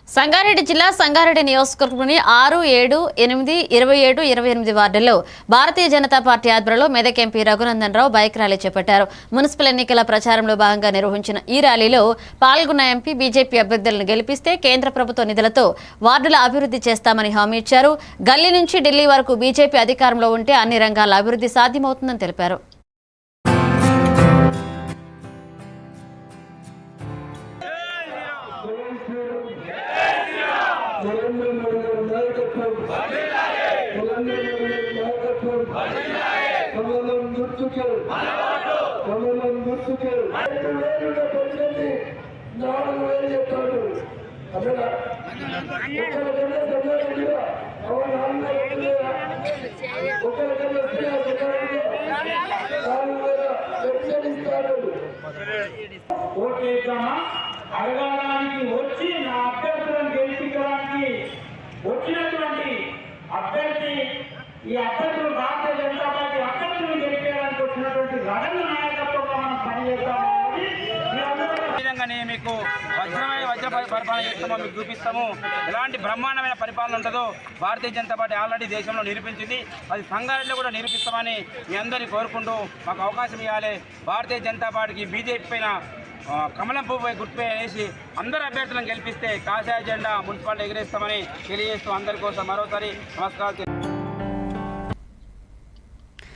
సంగారెడ్డి జిల్లా సంగారెడ్డి నియోజకవర్గంలోని 6, 7, 8, 27, 28 వార్డుల్లో భారతీయ జనతా పార్టీ ఆధ్వర్యంలో Medak MP Raghunandan Rao bike rally చేపట్టారు. మున్సిపల్ ఎన్నికల ప్రచారంలో భాగంగా నిర్వహించిన ఈ ర్యాలీలో పాల్గొన్న ఎంపీ బీజేపీ అభ్యర్థులను గెలిపిస్తే కేంద్ర ప్రభుత్వ నిధులతో వార్డుల అభివృద్ధి చేస్తామని హామీ ఇచ్చారు. గల్లీ నుంచి ఢిల్లీ వరకు బీజేపీ అధికారంలో ఉంటే అన్ని రంగాల అభివృద్ధి సాధ్యమవుతుందని తెలిపారు. అడగడానికి వచ్చి నా అభ్యర్థులను గెలిపించడానికి వచ్చినటువంటి అభ్యర్థి ఈ అభ్యర్థులు భారతీయ జనతా పార్టీ అభ్యర్థులను గెలిపేయడానికి వచ్చినటువంటి రగణ నాయకత్వంగా మనం పనిచేస్తాము. విధంగానే మీకు వజ్ర పరిపాలన చేస్తామో మీకు చూపిస్తాము. ఎలాంటి బ్రహ్మాండమైన పరిపాలన ఉంటుందో భారతీయ జనతా పార్టీ ఆల్రెడీ దేశంలో నిరూపించింది. అది సంగారెడ్డిలో కూడా నిరూపిస్తామని మీ అందరినీ కోరుకుంటూ మాకు అవకాశం ఇవ్వాలి. భారతీయ జనతా పార్టీకి బీజేపీ పైన కమలం పువ్వు గుర్తుపై వేసి అందరు అభ్యర్థులను గెలిపిస్తే కాషాయ జెండా మున్సిపాలిటీ ఎగిరేస్తామని తెలియజేస్తూ అందరి కోసం మరోసారి నమస్కారం.